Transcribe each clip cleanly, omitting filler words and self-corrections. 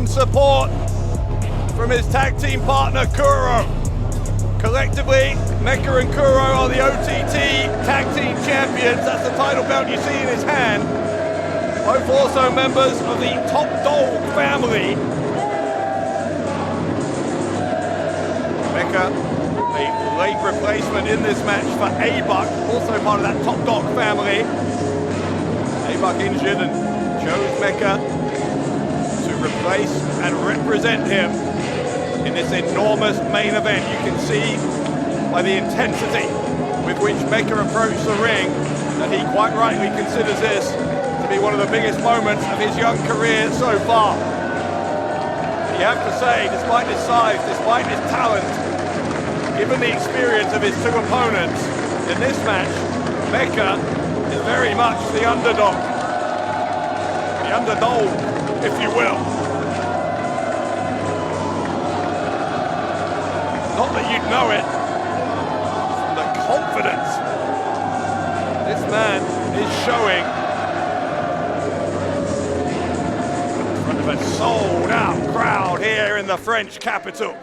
support from his tag team partner, Kuro. Collectively, Mecca and Kuro are the OTT Tag Team Champions. That's the title belt you see in his hand. Both also members of the Top Dog family. Mecca, a late replacement in this match for A-Buck, also part of that Top Dog family. A-Buck injured and chose Mecca to replace and represent him in this enormous main event. You can see by the intensity with which Mecca approached the ring that he quite rightly considers this to be one of the biggest moments of his young career so far. You have to say, despite his size, despite his talent, given the experience of his two opponents in this match, Mecca is very much the underdog. The underdog, if you will. Not that you'd know it, the confidence this man is showing in front of a sold-out crowd here in the French capital.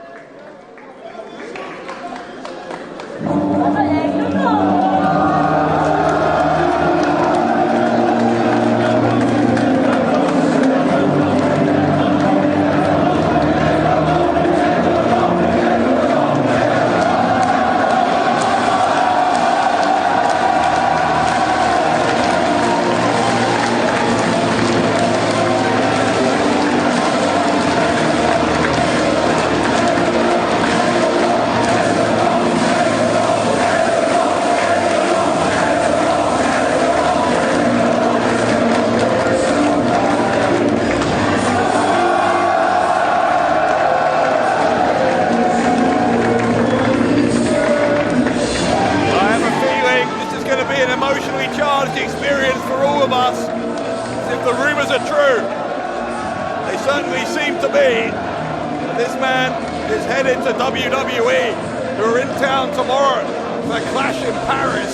WWE, who are in town tomorrow for Clash in Paris.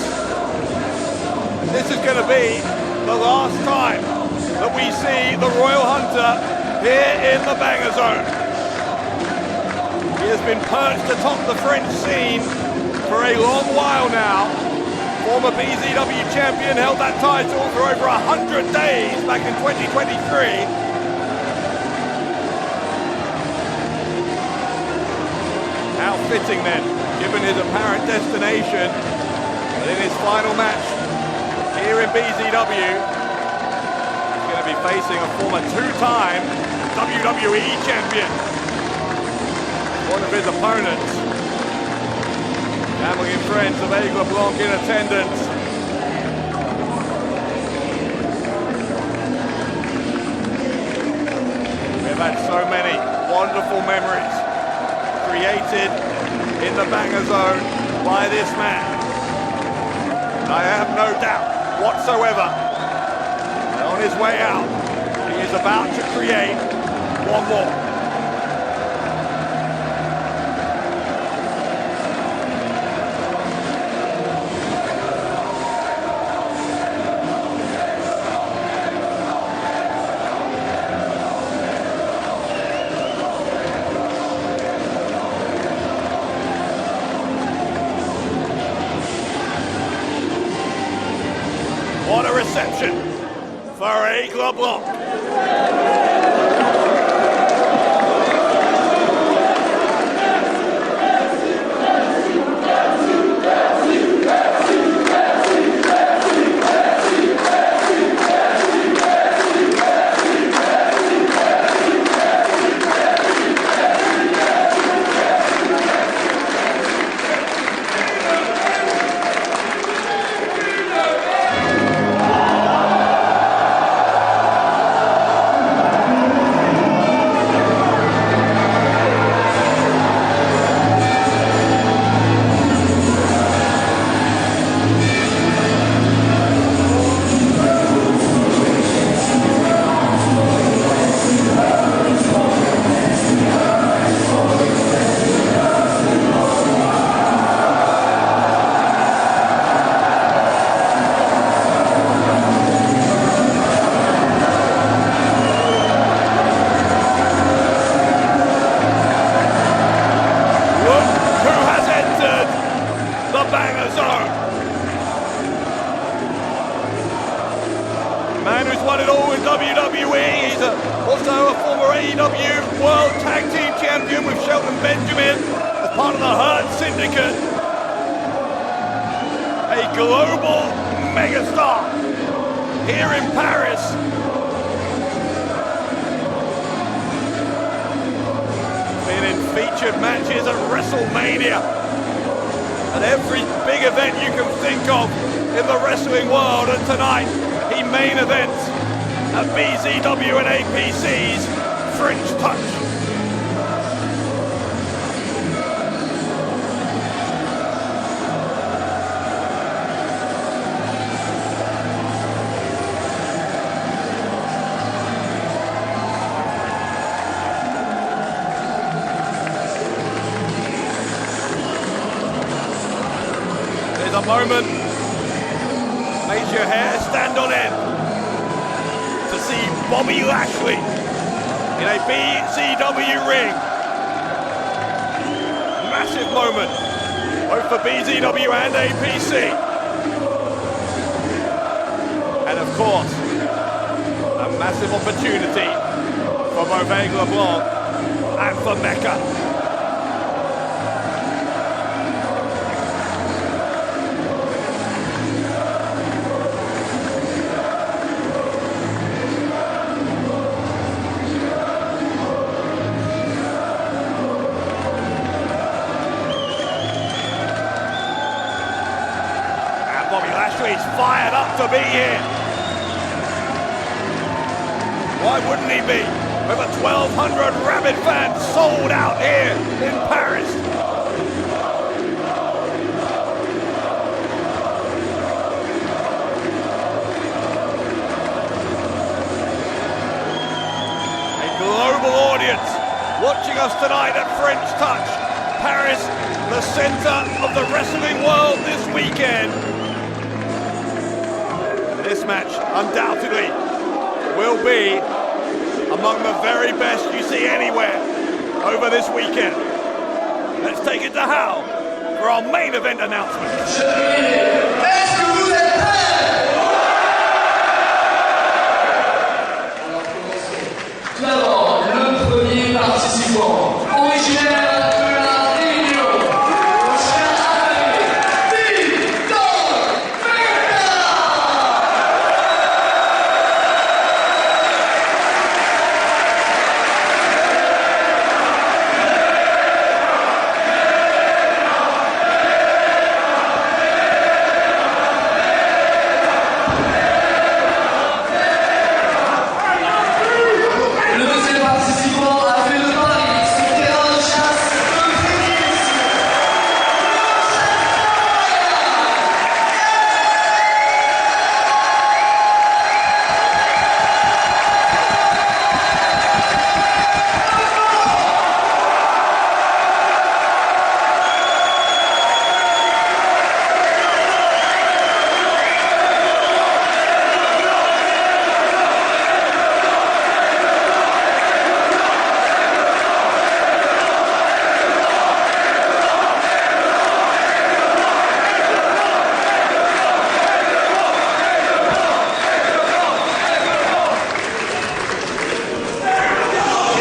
And this is going to be the last time that we see the Royal Hunter here in the Banger Zone. He has been perched atop the French scene for a long while now. Former BZW champion, held that title for over 100 days back in 2023. How fitting then, given his apparent destination, that in his final match here in BZW, he's going to be facing a former two-time WWE champion. One of his opponents. Family and friends of Aigle Blanc in attendance. We've had so many wonderful memories created in the Banger Zone by this man. I have no doubt whatsoever that on his way out, he is about to create one more. What a reception for Aigle Blanc. Man who's won it all in WWE. He's also a former AEW World Tag Team Champion with Shelton Benjamin as part of the Hurt Syndicate. A global megastar here in Paris. Been in featured matches at WrestleMania. At every big event you can think of in the wrestling world, and tonight he main events at BZW and APC's French Touch. There's a moment makes your hair stand on end to see Bobby Lashley in a BZW ring. Massive moment, both for BZW and APC. And of course, a massive opportunity for both Aigle Blanc and for Mecca. Bobby Lashley's fired up to be here. Why wouldn't he be? Over 1,200 rabid fans sold out here in Paris. A global audience watching us tonight at French Touch. Paris, the center of the wrestling world this weekend. This match undoubtedly will be among the very best you see anywhere over this weekend. Let's take it to Hal for our main event announcement. Tout d'abord, le premier participant, originaire de la Réunion, mon cher ami, le deuxième participant a fait le pari sur le terrain de chasse de Phoenix.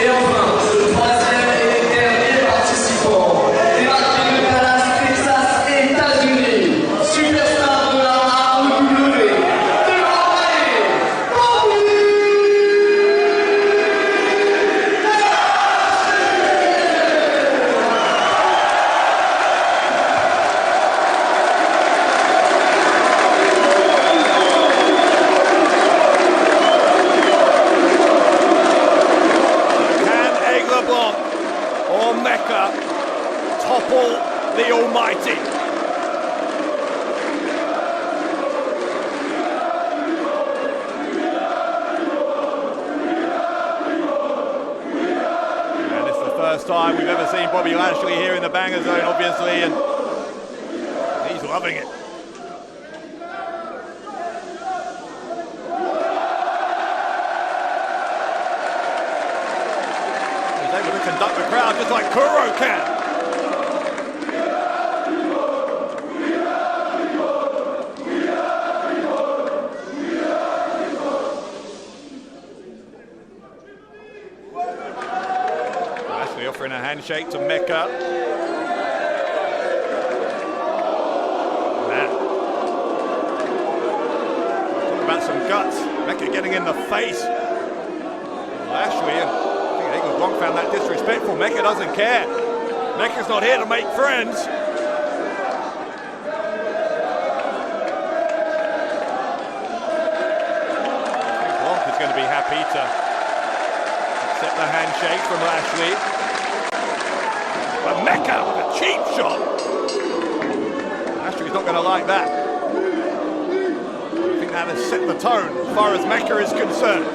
Et enfin, le troisième et dernier participant, débarqué de Dallas, Texas, États-Unis, superstar de la AEW, démarré, Bobby Can Aigle Blanc or Mecca topple the Almighty? And it's the first time we've ever seen Bobby Lashley here in the Banger Zone, obviously, and he's loving it. He's able to conduct the crowd just like Kuro can. offering a handshake to Mecca. Man. Talking about some guts. Mecca getting in the face. Lashley, and I think Aigle Blanc found that disrespectful. Mecca doesn't care. Mecca's not here to make friends. Blanc is going to be happy to accept the handshake from Lashley. But Mecca with a cheap shot. Lashley's not going to like that. I think that has set the tone as far as Mecca is concerned.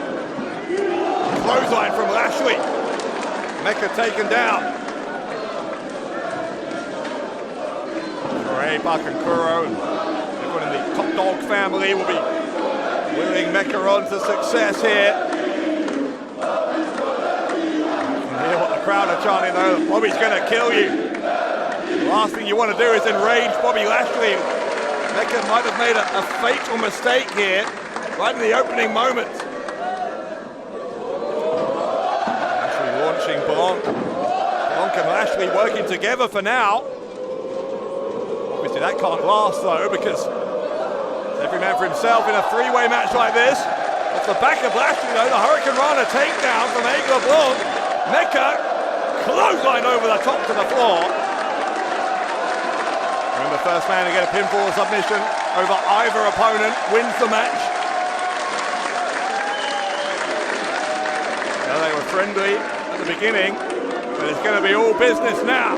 Clothesline from Lashley. Mecca taken down. Aigle and Kuro and everyone in the Top Dog family will be willing Mecca on to success here. You can hear what the crowd are chanting though. Bobby's going to kill you. The last thing you want to do is enrage Bobby Lashley. Mecca might have made a fatal mistake here, right in the opening moments. Blanc and Lashley working together for now. Obviously that can't last though, because every man for himself in a three-way match like this. Off the back of Lashley though, the Hurricane Rana takedown from Aigle Blanc. Mecca clothesline over the top to the floor. Remember, first man to get a pinfall submission over either opponent wins the match. Well, they were friendly at the beginning, but it's going to be all business now.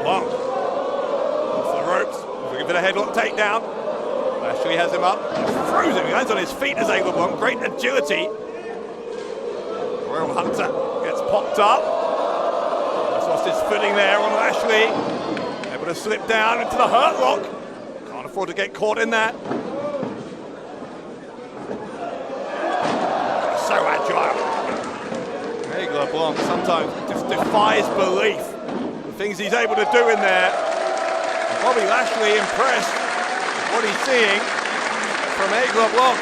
Blanc off the ropes, looking for the headlock takedown. Lashley has him up, throws him, he lands on his feet as Aigle Blanc, great agility. Royal Hunter gets popped up. He's lost his footing there on Lashley. Able to slip down into the hurt lock. Can't afford to get caught in that. So agile. Aigle Blanc sometimes just defies belief. The things he's able to do in there. And Bobby Lashley impressed with what he's seeing from Aigle Blanc.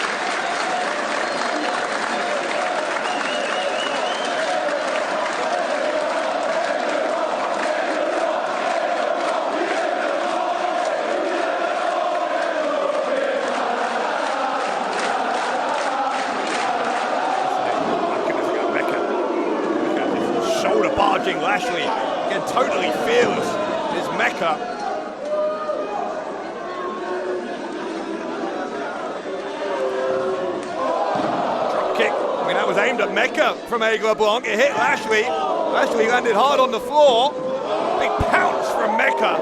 Barging Lashley, again totally fearless, is Mecca. Drop kick, I mean that was aimed at Mecca from Aigle Blanc, it hit Lashley. Lashley landed hard on the floor. Big pounce from Mecca.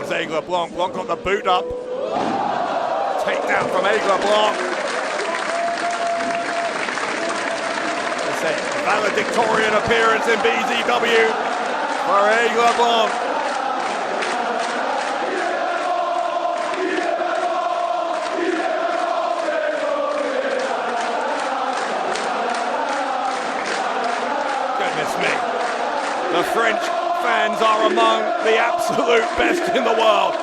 Aigle Blanc, Blanc got the boot up. Takedown from Aigle Blanc. That's it. Valedictorian appearance in BZW for Aigle Blanc. Goodness me. The French fans are among the absolute best in the world.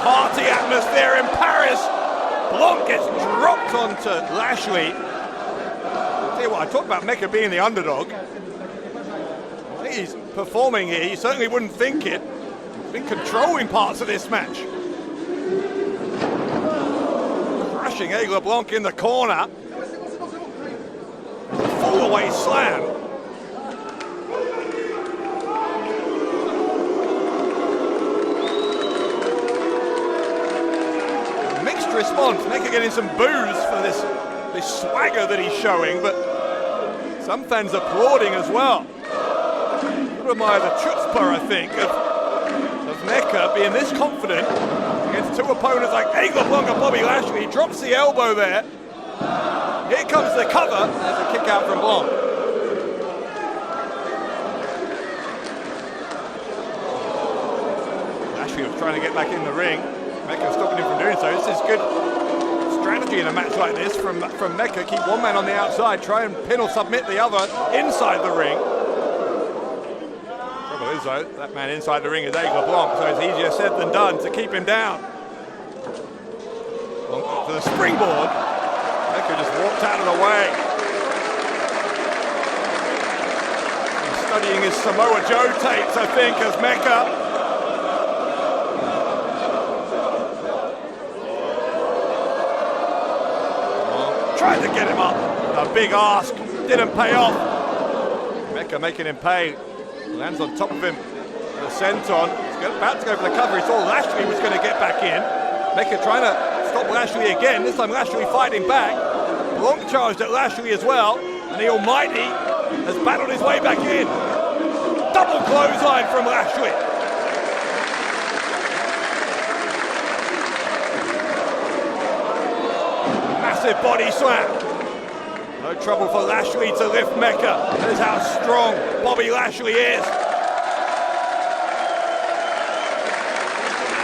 Party atmosphere in Paris. Blanc gets dropped onto Lashley. I'll tell you what, I talked about Mecca being the underdog. I think he's performing here. You certainly wouldn't think it. Been controlling parts of this match. Crushing Aigle Blanc in the corner. Fall away slam. Mixed response. Mecca getting some boos for this swagger that he's showing, but some fans applauding as well. Would admire the chutzpah, I think, of Mecca being this confident against two opponents like Aigle Blanc and Bobby Lashley. He drops the elbow there. Here comes the cover. There's a kick out from Blanc. Lashley was trying to get back in the ring. Mecca stopping him from doing so. This is good strategy in a match like this from Mecca. Keep one man on the outside, try and pin or submit the other inside the ring. Trouble is though, that man inside the ring is Aigle Blanc, so it's easier said than done to keep him down. Blanc to the springboard. Mecca just walked out of the way. He's studying his Samoa Joe tapes, I think, as Mecca. Tried to get him up. A big ask. Didn't pay off. Mecca making him pay. Lands on top of him. The senton. He's about to go for the cover. He saw Lashley was going to get back in. Mecca trying to stop Lashley again. This time Lashley fighting back. Blanc charged at Lashley as well. And the Almighty has battled his way back in. Double clothesline from Lashley. Massive body slam. No trouble for Lashley to lift Mecca. That is how strong Bobby Lashley is.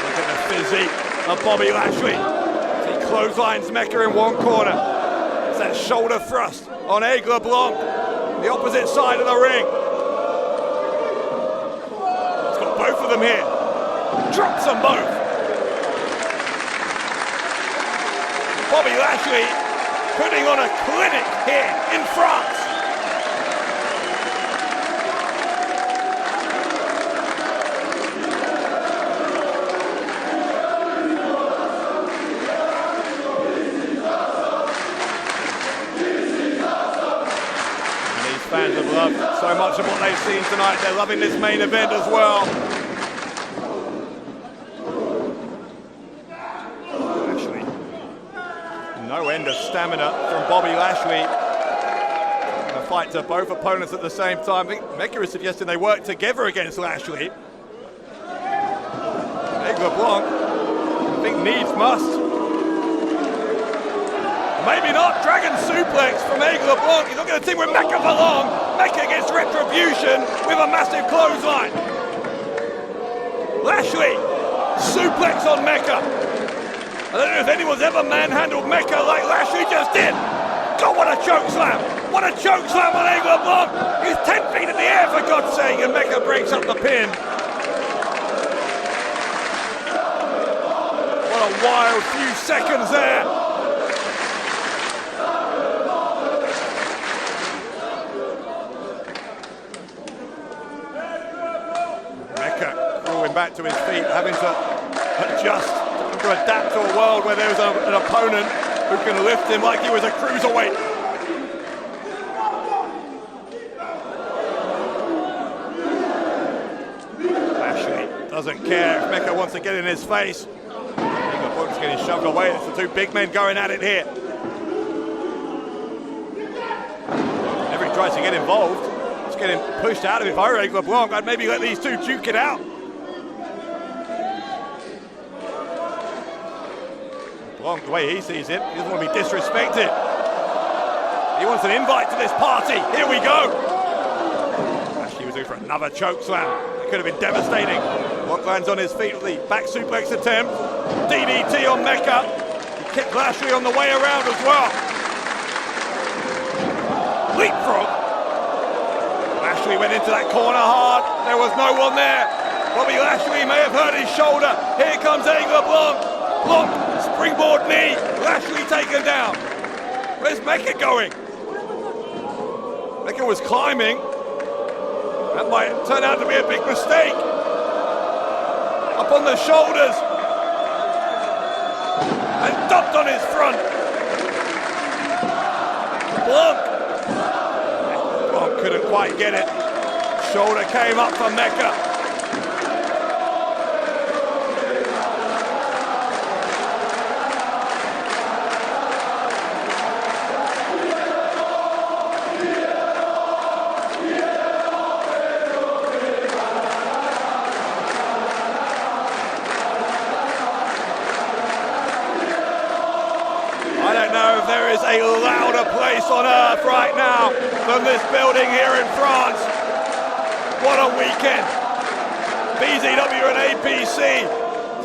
Look at the physique of Bobby Lashley. He clotheslines Mecca in one corner. It's that shoulder thrust on Aigle Blanc, the opposite side of the ring. He's got both of them here. Drops them both. Bobby Lashley putting on a clinic here in France. And these fans have loved so much of what they've seen tonight. They're loving this main event as well. No end of stamina from Bobby Lashley. A fight to both opponents at the same time. I think Mecca is suggesting they work together against Lashley. Aigle Blanc, I think needs must. Maybe not. Dragon suplex from Aigle Blanc. He's not going to team with Mecca for long. Mecca gets retribution with a massive clothesline. Lashley, suplex on Mecca. I don't know if anyone's ever manhandled Mecca like Lashley just did. God, what a choke slam! What a choke slam on Aigle Blanc! He's 10 feet in the air, for God's sake, and Mecca breaks up the pin. What a wild few seconds there. Mecca crawling back to his feet, having to adjust. To adapt to a world where there's an opponent who can lift him like he was a cruiserweight. Lashley doesn't care if Mecca wants to get in his face. Aigle Blanc's getting shoved away. It's the two big men going at it here. Whenever he tries to get involved, it's getting pushed out of it. If I were Aigle Blanc, I'd maybe let these two duke it out. Blanc, the way he sees it, he doesn't want to be disrespected. He wants an invite to this party. Here we go. Lashley was going for another choke slam. It could have been devastating. Blanc lands on his feet with the back suplex attempt. DDT on Mecca. He kicked Lashley on the way around as well. Leapfrog. Lashley went into that corner hard. There was no one there. Bobby Lashley may have hurt his shoulder. Here comes Aigle Blanc. Blanc, springboard knee, Lashley taken down. Where's Mecca going? Mecca was climbing. That might turn out to be a big mistake. Up on the shoulders. And dumped on his front. Blanc. Blanc couldn't quite get it. Shoulder came up for Mecca. know if there is a louder place on earth right now than this building here in France. What a weekend. BZW and APC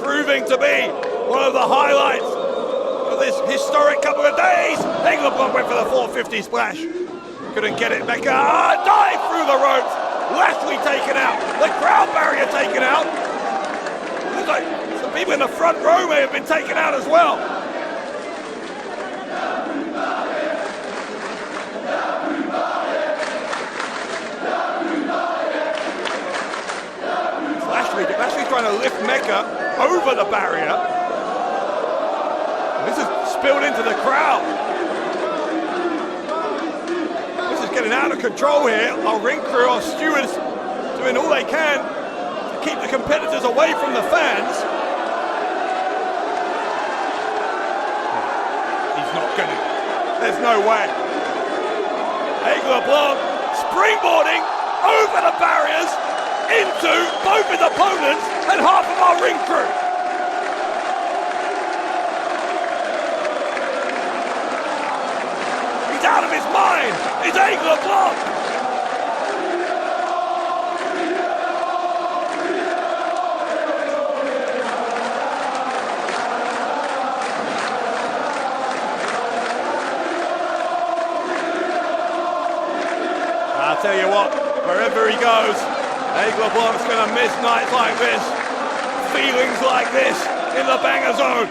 proving to be one of the highlights of this historic couple of days. Aigle Blanc went for the 450 splash. Couldn't get it. Mecca dive through the ropes. Lashley taken out. The crowd barrier taken out. Looks like some people in the front row may have been taken out as well. Lashley's trying to lift Mecca over the barrier. This has spilled into the crowd. This is getting out of control here. Our ring crew, our stewards, doing all they can to keep the competitors away from the fans. He's not gonna. There's no way. Aigle Blanc springboarding over the barriers into both his opponents and half of our ring crew. He's out of his mind. It's Aigle Blanc. I'll tell you what, wherever he goes, Aigle Blanc's going to miss nights like this, feelings like this in the banger zone.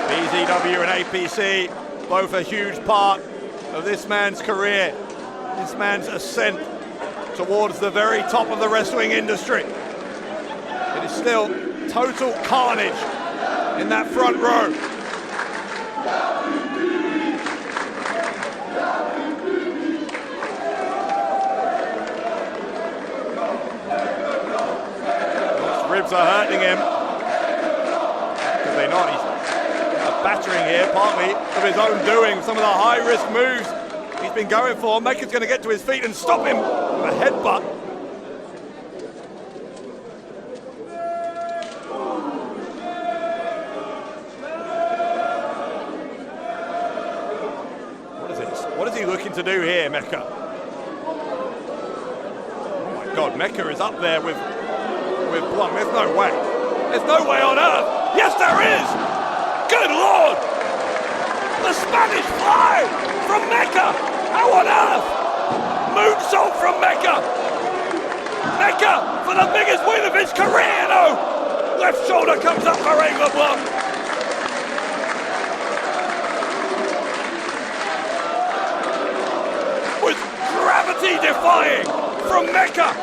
BZW and APC, both a huge part of this man's career, this man's ascent towards the very top of the wrestling industry. It is still total carnage in that front row. Ribs are hurting him. Because they're not. He's battering here, partly of his own doing. Some of the high-risk moves he's been going for. Mecca's going to get to his feet and stop him with a headbutt. What is this? What is he looking to do here, Mecca? Oh my God, Mecca is up there with Blanc. There's no way. There's no way on earth. Yes, there is. Good Lord. The Spanish fly from Mecca. How on earth? Moonsault from Mecca. Mecca for the biggest win of his career. No. Left shoulder comes up for Aigle Blanc. Was gravity defying from Mecca.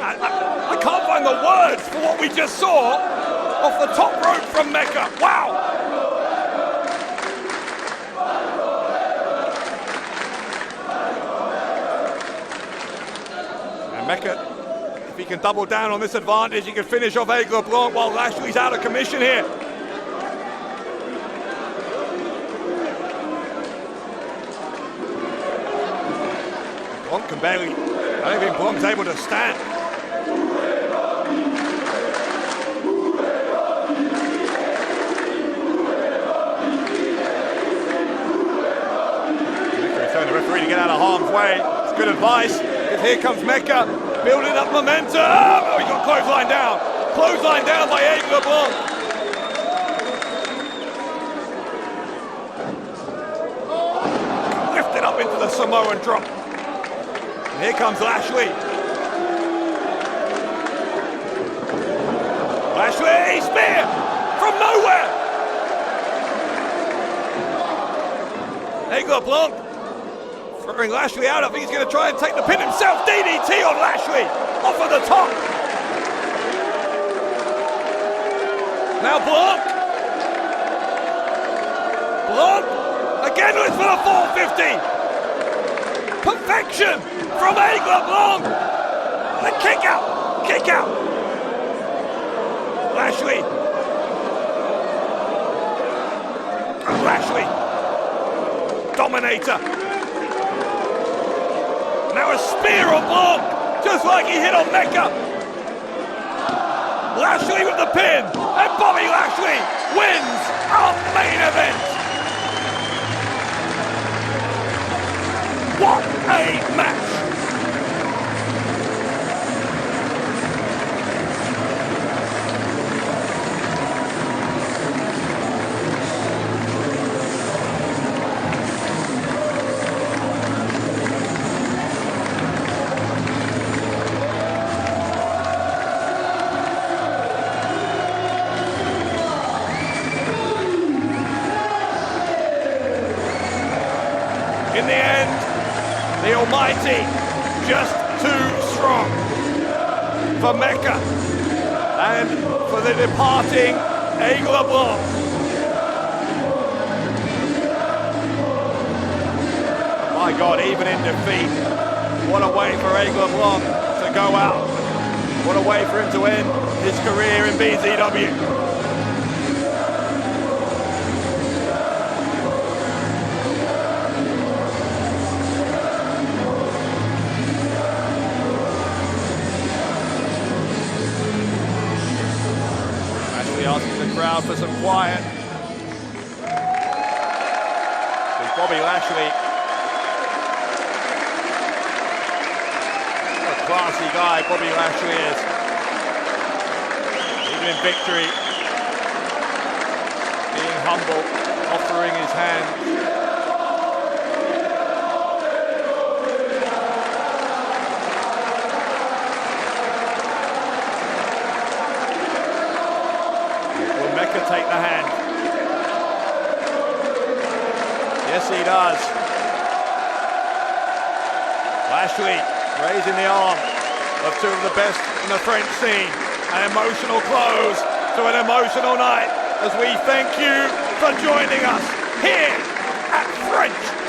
I can't find the words for what we just saw off the top rope from Mecca. Wow! And Mecca, if he can double down on this advantage, he can finish off Aigle Blanc while Lashley's out of commission here. Blanc can barely, I don't think Blanc's able to stand. The referee to get out of harm's way. It's good advice. Because here comes Mecca, building up momentum. Oh, he got clothesline down. Clothesline down by Aigle Blanc. Lifted up into the Samoan drop. And here comes Lashley. Lashley, spear from nowhere. Aigle Blanc throwing Lashley out. I think he's going to try and take the pin himself. DDT on Lashley off of the top. Now Blanc. Blanc again looks for the 450. Perfection from Aigle Blanc. The kick out. Kick out. Lashley. Lashley. Dominator. Now a spear on Blanc, just like he hit on Mecca. Lashley with the pin, and Bobby Lashley wins our main event. What a match! In the end, the Almighty just too strong for Mecca and for the departing Aigle Blanc. My God, even in defeat, what a way for Aigle Blanc to go out. What a way for him to end his career in BZW. Asking the crowd for some quiet. There's Bobby Lashley. What a classy guy Bobby Lashley is. Even in victory, being humble, offering his hand. Mecca take the hand. Yes, he does. Lashley raising the arm of two of the best in the French scene. An emotional close to an emotional night as we thank you for joining us here at French